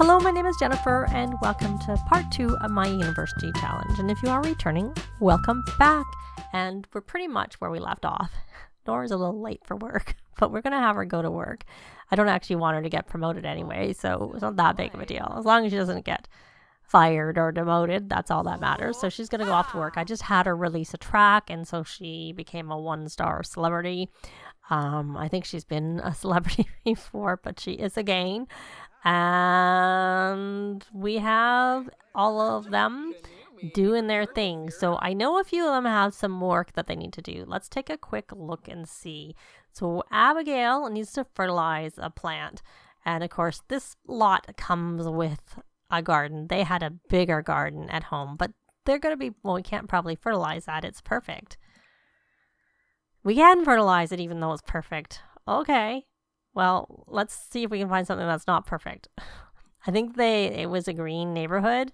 Hello, my name is Jennifer, and welcome to part 2 of my university challenge. And if you are returning, welcome back. And we're pretty much where we left off. Nora's a little late for work, but we're going to have her go to work. I don't actually want her to get promoted anyway, so it's not that big of a deal. As long as she doesn't get fired or demoted, that's all that matters. So she's going to go off to work. I just had her release a track, and so she became a 1-star celebrity. I think she's been a celebrity before, but she is again. And we have all of them doing their thing. So I know a few of them have some work that they need to do. Let's take a quick look and see. So Abigail needs to fertilize a plant. And of course, this lot comes with a garden. They had a bigger garden at home, but they're going to be, well, we can't probably fertilize that. It's perfect. We can fertilize it even though it's perfect. Okay. Well, let's see if we can find something that's not perfect. I think it was a green neighborhood,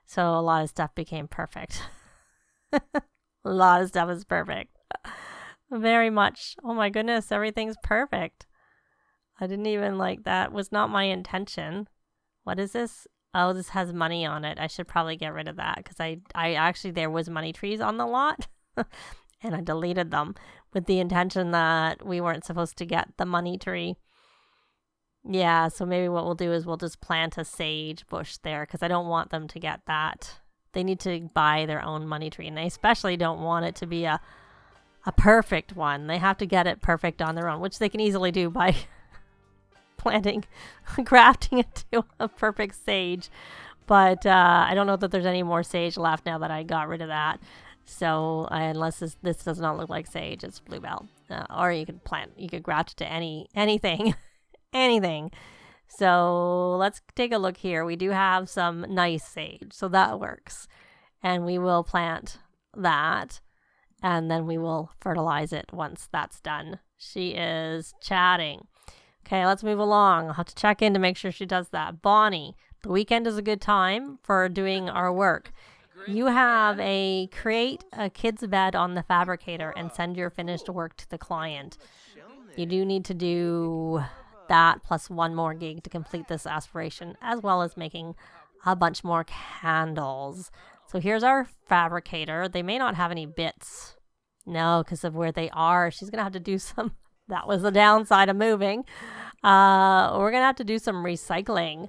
so a lot of stuff became perfect. A lot of stuff is perfect. Very much. Oh my goodness, everything's perfect. I didn't even that was not my intention. What is this? Oh, this has money on it. I should probably get rid of that because I actually, there was money trees on the lot and I deleted them with the intention that we weren't supposed to get the money tree. Yeah, so maybe what we'll do is we'll just plant a sage bush there because I don't want them to get that. They need to buy their own money tree, and I especially don't want it to be a perfect one. They have to get it perfect on their own, which they can easily do by grafting it to a perfect sage. But I don't know that there's any more sage left now that I got rid of that. So unless this does not look like sage, it's bluebell. Or you could graft it to anything. Anything. So let's take a look here. We do have some nice sage, so that works. And we will plant that, and then we will fertilize it once that's done. She is chatting. Okay, let's move along. I'll have to check in to make sure she does that. Bonnie, the weekend is a good time for doing our work. You have create a kid's bed on the fabricator and send your finished work to the client. You do need to do that plus one more gig to complete this aspiration, as well as making a bunch more candles. So here's our fabricator. They may not have any bits. No, because of where they are. She's going to have to do some. That was the downside of moving. We're going to have to do some recycling.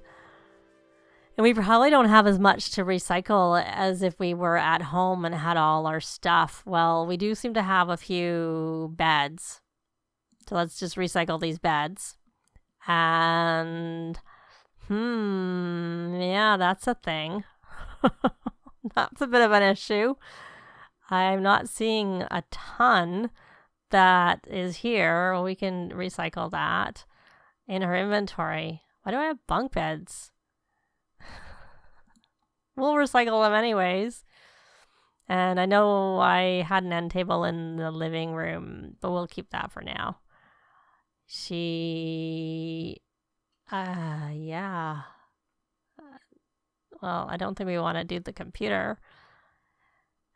And we probably don't have as much to recycle as if we were at home and had all our stuff. Well, we do seem to have a few beds. So let's just recycle these beds. And, yeah, that's a thing. That's a bit of an issue. I'm not seeing a ton that is here. We can recycle that in her inventory. Why do I have bunk beds? We'll recycle them anyways. And I know I had an end table in the living room, but we'll keep that for now. Yeah. Well, I don't think we want to do the computer.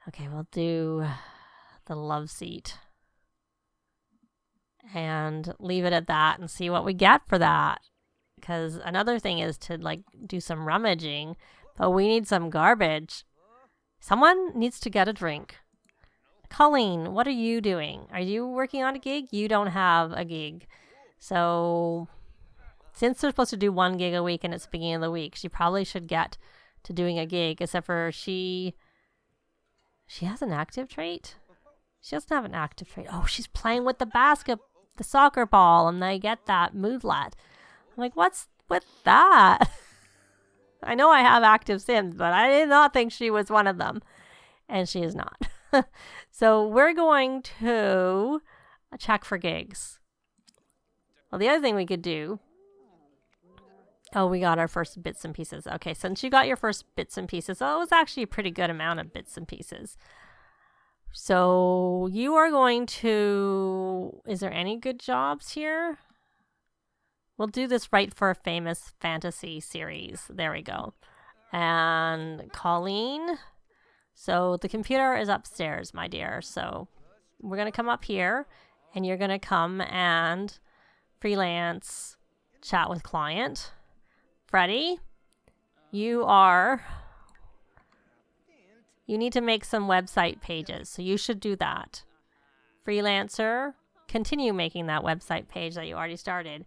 Okay, we'll do the love seat. And leave it at that and see what we get for that. Because another thing is to do some rummaging. But we need some garbage. Someone needs to get a drink. Colleen, what are you doing? Are you working on a gig? You don't have a gig. So since they're supposed to do 1 gig a week and it's the beginning of the week, she probably should get to doing a gig, except for she has an active trait? She doesn't have an active trait. Oh, she's playing with the soccer ball, and they get that moodlet. I'm like, what's with that? I know I have active Sims, but I did not think she was one of them. And she is not. So we're going to check for gigs. Well, the other thing we could do. Oh, we got our first bits and pieces. Okay, since you got your first bits and pieces, it was actually a pretty good amount of bits and pieces. So you are going to. Is there any good jobs here? We'll do this right for a famous fantasy series. There we go. And Colleen. So the computer is upstairs, my dear. So we're going to come up here and you're going to come and freelance chat with client. Freddie, you need to make some website pages. So you should do that. Freelancer, continue making that website page that you already started,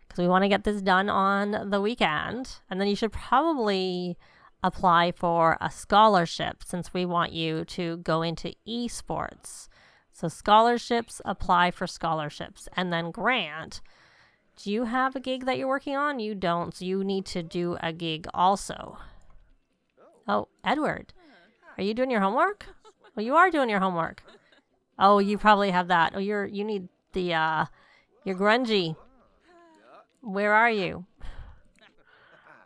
because we want to get this done on the weekend. And then you should probably apply for a scholarship, since we want you to go into esports. So scholarships, apply for scholarships. And then grant. Do you have a gig that you're working on? You don't, so you need to do a gig also. Oh, Edward, are you doing your homework? Well, you are doing your homework. Oh, you probably have that. Oh, you need the, you're grungy. Where are you?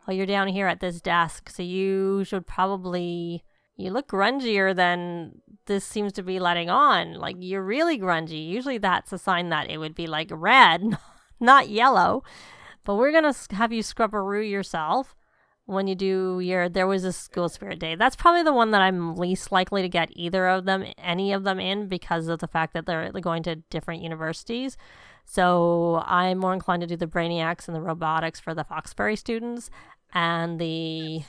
Oh, you're down here at this desk, so you should probably, you look grungier than this seems to be letting on. Like, you're really grungy. Usually that's a sign that it would be like red, not yellow. But we're going to have you scrubberoo yourself when you do there was a school spirit day. That's probably the one that I'm least likely to get any of them in, because of the fact that they're going to different universities. So I'm more inclined to do the brainiacs and the robotics for the Foxbury students, and the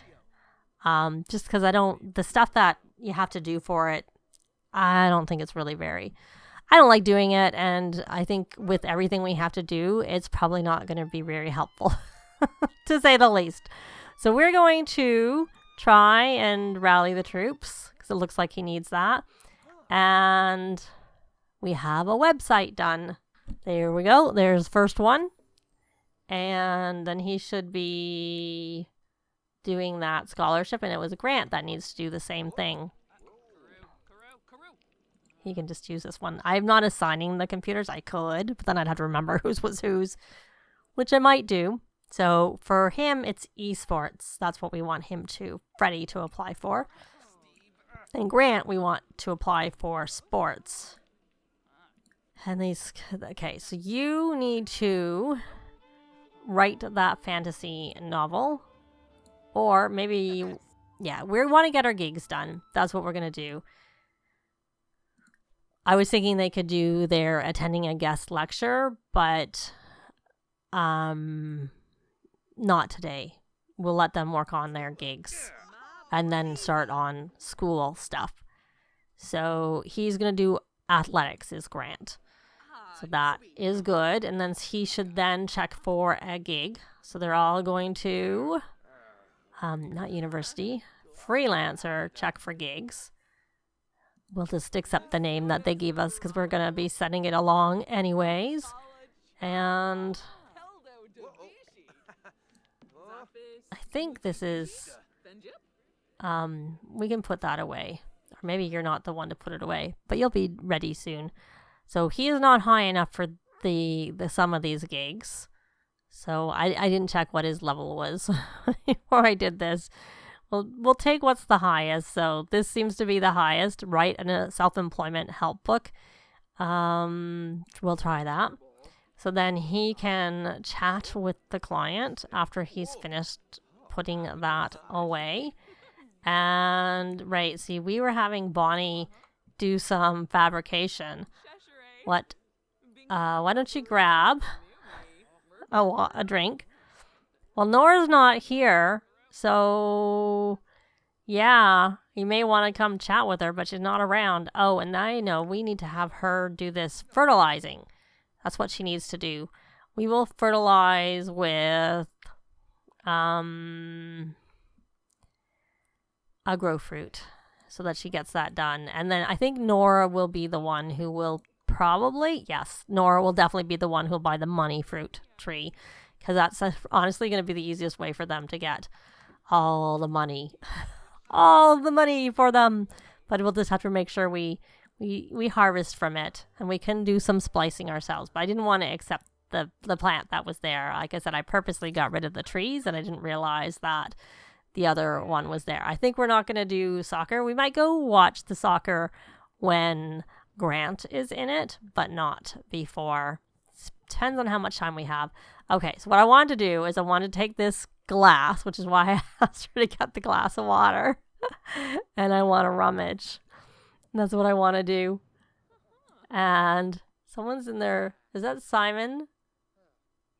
just because the stuff that you have to do for it, I don't think it's really I don't like doing it, and I think with everything we have to do, it's probably not going to be very helpful, to say the least. So we're going to try and rally the troops, because it looks like he needs that. And we have a website done. There we go. There's the first one. And then he should be doing that scholarship, and it was a grant that needs to do the same thing. He can just use this one. I'm not assigning the computers. I could, but then I'd have to remember whose was whose, which I might do. So for him, it's esports. That's what we want Freddie to apply for. And Grant, we want to apply for sports. And okay, so you need to write that fantasy novel. Or maybe, we want to get our gigs done. That's what we're going to do. I was thinking they could do their attending a guest lecture, but not today. We'll let them work on their gigs and then start on school stuff. So he's going to do athletics, is Grant. So that is good. And then he should then check for a gig. So they're all going to, not university, freelancer, check for gigs. We'll just accept the name that they gave us, because we're going to be sending it along anyways. And I think this is, we can put that away. Or maybe you're not the one to put it away, but you'll be ready soon. So he is not high enough for the sum of these gigs. So I didn't check what his level was before I did this. We'll take what's the highest. So this seems to be the highest, right? In a self-employment help book. We'll try that. So then he can chat with the client after he's finished putting that away. And right, see, we were having Bonnie do some fabrication. Why don't you grab a drink? Well, Nora's not here. So, yeah, you may want to come chat with her, but she's not around. Oh, and I know we need to have her do this fertilizing. That's what she needs to do. We will fertilize with a grow fruit so that she gets that done. And then I think Norah will be the one who will Norah will definitely be the one who'll buy the money fruit tree, because that's honestly going to be the easiest way for them to get all the money for them. But we'll just have to make sure we harvest from it, and we can do some splicing ourselves. But I didn't want to accept the plant that was there. Like I said, I purposely got rid of the trees, and I didn't realize that the other one was there. I think we're not going to do soccer. We might go watch the soccer when Grant is in it, but not before. Depends on how much time we have. Okay, so what I wanted to do is I wanted to take this glass, which is why I asked her to get the glass of water, and I want to rummage. That's what I want to do. And someone's in there. Is that Simon?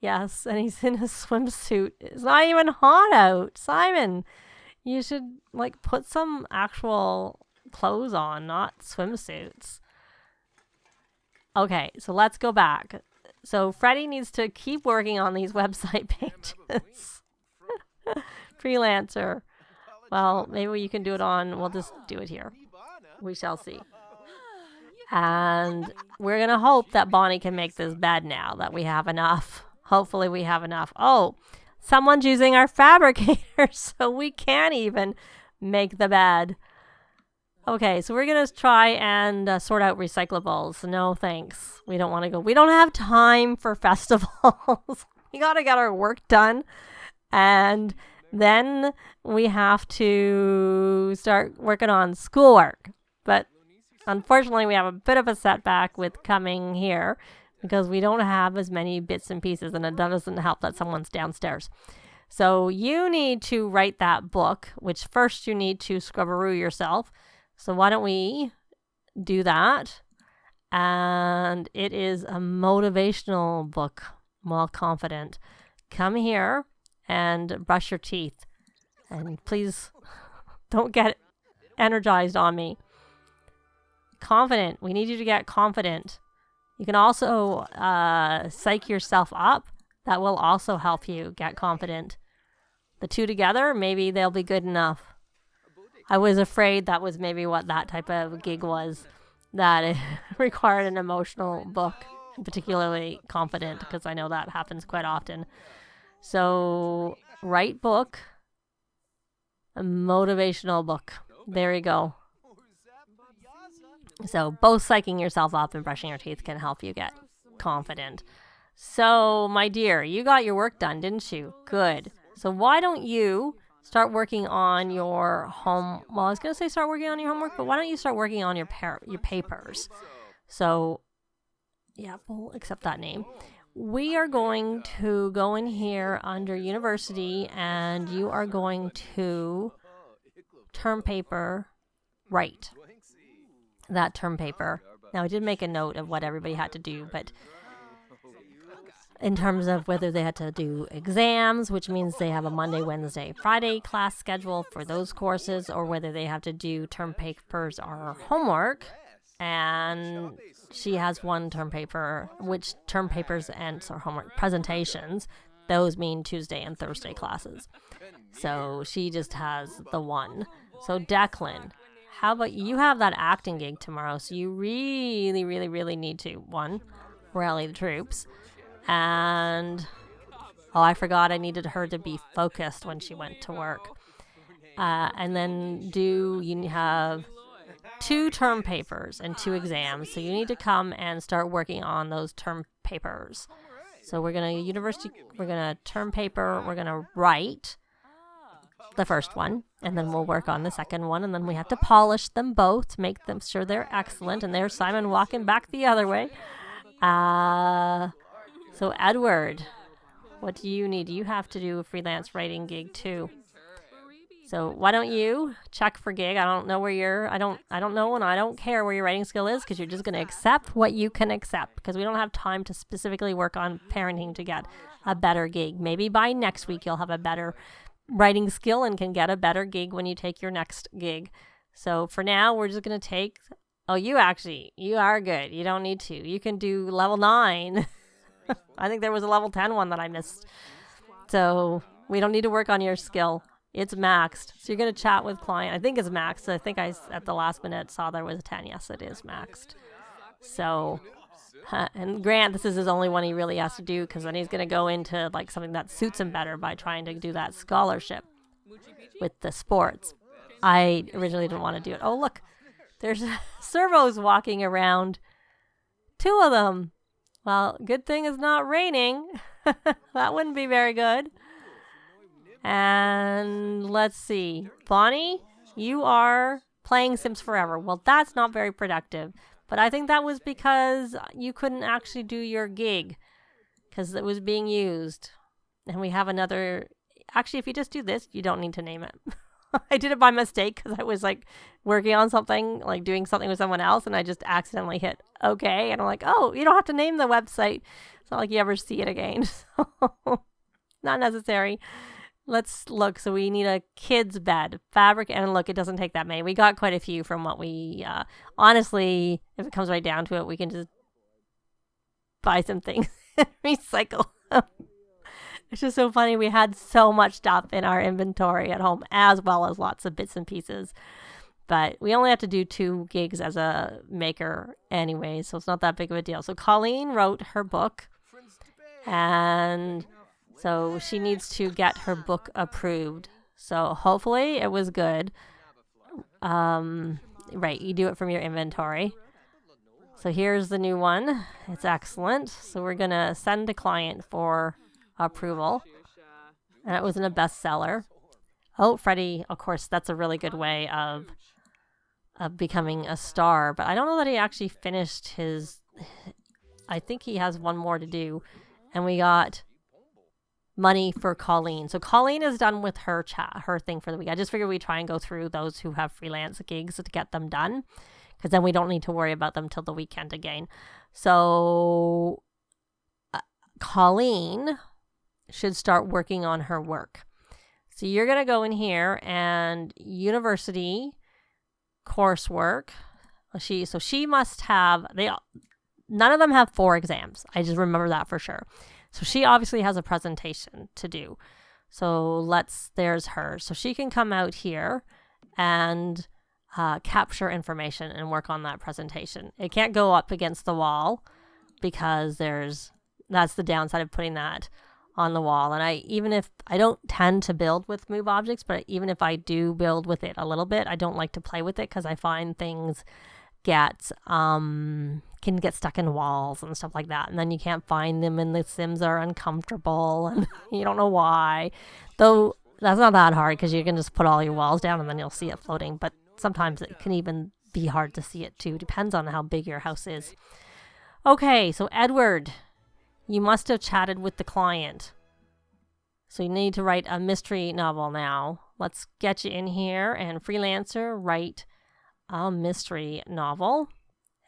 Yes, and he's in a swimsuit. It's not even hot out. Simon, you should like put some actual clothes on, not swimsuits. Okay, so let's go back. So Freddie needs to keep working on these website pages. Freelancer. Well, maybe you can do it on, we'll just do it here. We shall see. And we're going to hope that Bonnie can make this bed now, that we have enough. Hopefully we have enough. Oh, someone's using our fabricator, so we can't even make the bed. Okay, so we're going to try and sort out recyclables. No, thanks. We don't want to go. We don't have time for festivals. We got to get our work done. And then we have to start working on schoolwork. But unfortunately, we have a bit of a setback with coming here because we don't have as many bits and pieces, and it doesn't help that someone's downstairs. So you need to write that book, which first you need to scrubberoo yourself. So why don't we do that? And it is a motivational book. Well, confident. Come here and brush your teeth. And please don't get energized on me. Confident. We need you to get confident. You can also psych yourself up. That will also help you get confident. The two together, maybe they'll be good enough. I was afraid that was maybe what that type of gig was, that it required an emotional book, particularly confident, because I know that happens quite often. So, write book, a motivational book. There you go. So, both psyching yourself up and brushing your teeth can help you get confident. So, my dear, you got your work done, didn't you? Good. So, why don't you start working on your home. Well, I was going to say start working on your homework, but why don't you start working on your papers? So, yeah, we'll accept that name. We are going to go in here under university, and you are going to term paper write that term paper. Now, I did make a note of what everybody had to do, but in terms of whether they had to do exams, which means they have a Monday, Wednesday, Friday class schedule for those courses, or whether they have to do term papers or homework. And she has one term paper, which term papers and homework presentations, those mean Tuesday and Thursday classes. So she just has the one. So Declan, how about you have that acting gig tomorrow? So you really, really, really need to, one, rally the troops. And, oh, I forgot I needed her to be focused when she went to work. And then you have 2 term papers and 2 exams. So you need to come and start working on those term papers. So we're going to term paper, we're going to write the first one, and then we'll work on the second one, and then we have to polish them both to make them sure they're excellent. And there's Simon walking back the other way. So Edward, what do you need? You have to do a freelance writing gig too. So why don't you check for gig? I don't know where I don't know, and I don't care where your writing skill is, because you're just going to accept what you can accept, because we don't have time to specifically work on parenting to get a better gig. Maybe by next week you'll have a better writing skill and can get a better gig when you take your next gig. So for now, we're just going to take, you are good. You don't need to. You can do level 9. I think there was a level 10 one that I missed. So we don't need to work on your skill. It's maxed. So you're going to chat with client. I think it's maxed. I think I, at the last minute, saw there was a 10. Yes, it is maxed. So, and Grant, this is his only one he really has to do, because then he's going to go into like something that suits him better by trying to do that scholarship with the sports. I originally didn't want to do it. Oh, look, there's servos walking around. 2 of them. Well, good thing it's not raining. That wouldn't be very good. And let's see. Bonnie, you are playing Sims Forever. Well, that's not very productive. But I think that was because you couldn't actually do your gig, because it was being used. And we have another. Actually, if you just do this, you don't need to name it. I did it by mistake because I was like working on something, like doing something with someone else, and I just accidentally hit okay. And I'm like, oh, you don't have to name the website. It's not like you ever see it again. So not necessary. Let's look. So we need a kid's bed, fabric, and look, it doesn't take that many. We got quite a few from what we, honestly, if it comes right down to it, we can just buy some things and recycle. It's just so funny. We had so much stuff in our inventory at home, as well as lots of bits and pieces. But we only have to do 2 gigs as a maker anyway, so it's not that big of a deal. So Colleen wrote her book, and so she needs to get her book approved. So hopefully it was good. Right, you do it from your inventory. So here's the new one. It's excellent. So we're going to send the client for approval. And it wasn't a bestseller. Oh, Freddie, of course, that's a really good way of becoming a star. But I don't know that he actually finished his... I think he has one more to do. And we got money for Colleen. So Colleen is done with her thing for the week. I just figured we'd try and go through those who have freelance gigs to get them done, because then we don't need to worry about them till the weekend again. So Colleen should start working on her work. So you're going to go in here and university coursework. She must have, none of them have 4 exams. I just remember that for sure. So she obviously has a presentation to do. So there's her. So she can come out here and capture information and work on that presentation. It can't go up against the wall because that's the downside of putting that on the wall. And even if I don't tend to build with move objects, but even if I do build with it a little bit, I don't like to play with it because I find things can get stuck in walls and stuff like that, and then you can't find them, and the Sims are uncomfortable, and you don't know why. Though that's not that hard because you can just put all your walls down and then you'll see it floating. But sometimes it can even be hard to see it too. Depends on how big your house is. Okay, so Edward, you must have chatted with the client. So you need to write a mystery novel now. Let's get you in here and freelancer, write a mystery novel.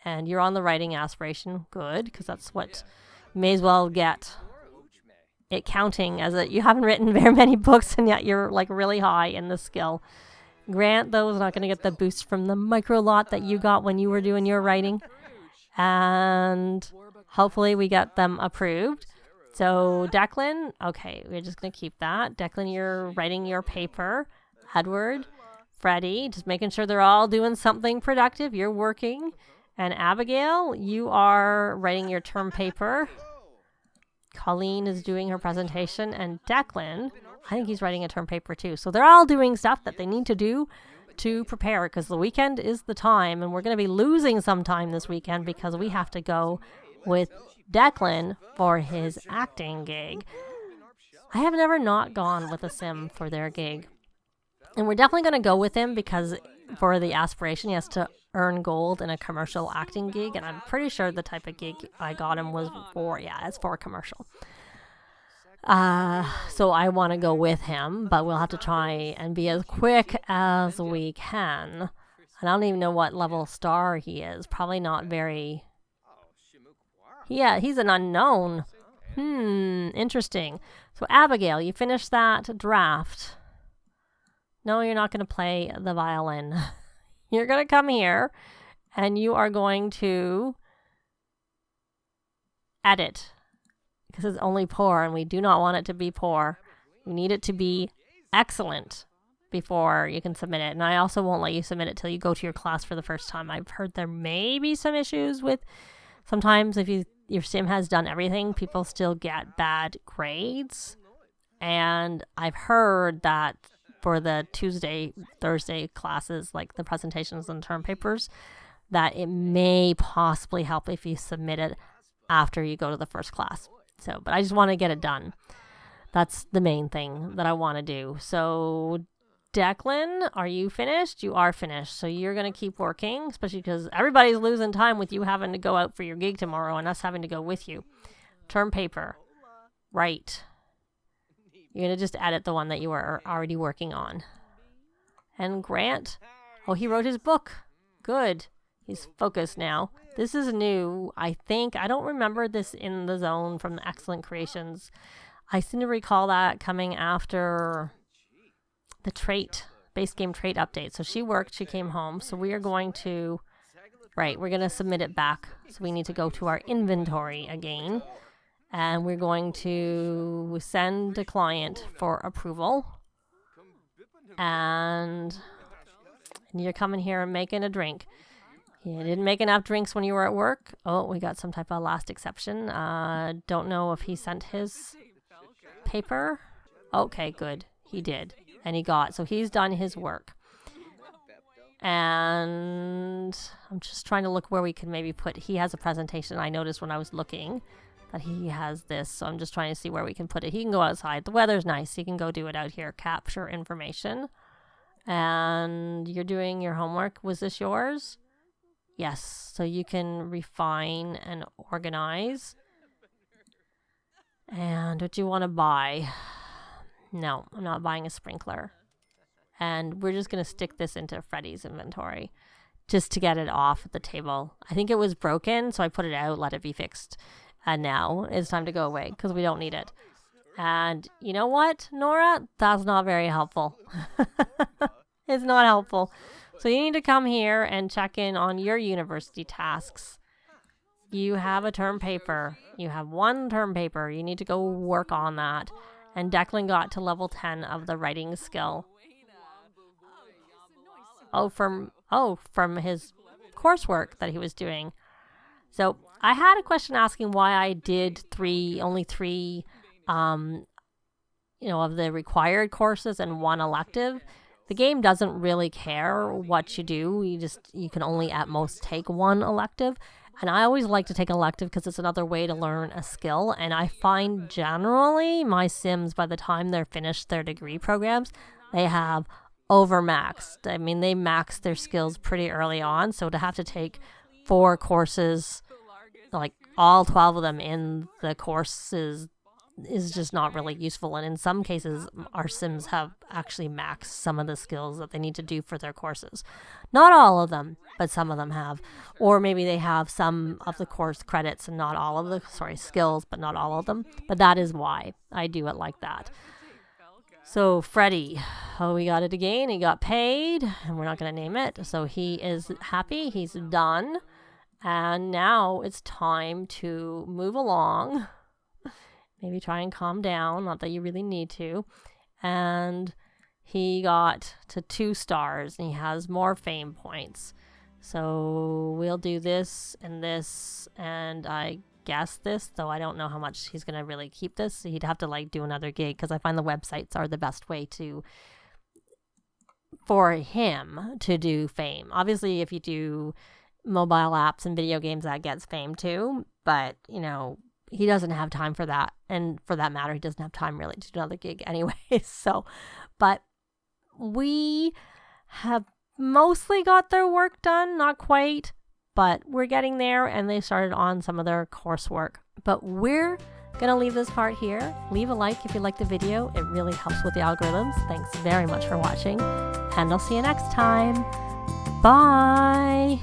And you're on the writing aspiration. Good, because that's what you may as well get it counting as you haven't written very many books and yet you're like really high in the skill. Grant, though, is not going to get the boost from the micro lot that you got when you were doing your writing. And hopefully we get them approved. So Declan, okay, we're just going to keep that. Declan, you're writing your paper. Edward, Freddie, just making sure they're all doing something productive. You're working. And Abigail, you are writing your term paper. Colleen is doing her presentation. And Declan, I think he's writing a term paper too. So they're all doing stuff that they need to do to prepare, because the weekend is the time. And we're going to be losing some time this weekend because we have to go with Declan for his acting gig. I have never not gone with a sim for their gig. And we're definitely going to go with him because for the aspiration, he has to earn gold in a commercial acting gig. And I'm pretty sure the type of gig I got him was it's for a commercial. So I want to go with him, but we'll have to try and be as quick as we can. And I don't even know what level star he is. Probably not very... Yeah, he's an unknown. Interesting. So Abigail, you finished that draft. No, you're not going to play the violin. You're going to come here and you are going to edit, because it's only poor and we do not want it to be poor. We need it to be excellent before you can submit it. And I also won't let you submit it till you go to your class for the first time. I've heard there may be some issues with sometimes if your sim has done everything, people still get bad grades. And I've heard that for the Tuesday, Thursday classes, like the presentations and term papers, that it may possibly help if you submit it after you go to the first class. So, but I just want to get it done. That's the main thing that I want to do. So, Declan, are you finished? You are finished. So you're going to keep working, especially because everybody's losing time with you having to go out for your gig tomorrow and us having to go with you. Term paper. Right. You're going to just edit the one that you were already working on. And Grant, oh, he wrote his book. Good. He's focused now. This is new, I think. I don't remember this in the zone from the Excellent Creations. I seem to recall that coming after the base game trait update. So she worked, she came home. So we are going to, we're going to submit it back. So we need to go to our inventory again. And we're going to send the client for approval. And you're coming here and making a drink. You didn't make enough drinks when you were at work. Oh, we got some type of last exception. Don't know if he sent his paper. Okay, good. He did. And so he's done his work. And I'm just trying to look where we could maybe he has a presentation. I noticed when I was looking that he has this. So I'm just trying to see where we can put it. He can go outside. The weather's nice. He can go do it out here. Capture information. And you're doing your homework. Was this yours? Yes, so you can refine and organize. And what do you want to buy? No, I'm not buying a sprinkler. And we're just going to stick this into Freddy's inventory just to get it off the table. I think it was broken, so I put it out, let it be fixed. And now it's time to go away because we don't need it. And you know what, Norah? That's not very helpful. It's not helpful. So you need to come here and check in on your university tasks. You have a term paper. You have one term paper. You need to go work on that. And Declan got to level 10 of the writing skill. From his coursework that he was doing. So I had a question asking why I did only three, of the required courses and one elective. The game doesn't really care what you do. You can only at most take one elective. And I always like to take an elective because it's another way to learn a skill. And I find generally my Sims, by the time they're finished their degree programs, they have overmaxed. I mean, they max their skills pretty early on. So to have to take 4 courses, like all 12 of them in the courses, is just not really useful. And in some cases, our Sims have actually maxed some of the skills that they need to do for their courses. Not all of them, but some of them have. Or maybe they have some of the course credits and not all of the, skills, but not all of them. But that is why I do it like that. So Freddy, we got it again. He got paid, and we're not going to name it. So he is happy. He's done. And now it's time to move along. Maybe try and calm down, not that you really need to. And he got to 2 stars, and he has more fame points. So we'll do this, and I guess this, though I don't know how much he's going to really keep this. He'd have to do another gig, because I find the websites are the best way for him to do fame. Obviously, if you do mobile apps and video games, that gets fame too. But, he doesn't have time for that. And for that matter, he doesn't have time really to do another gig anyway. But we have mostly got their work done. Not quite, but we're getting there. And they started on some of their coursework. But we're going to leave this part here. Leave a like if you like the video. It really helps with the algorithms. Thanks very much for watching. And I'll see you next time. Bye.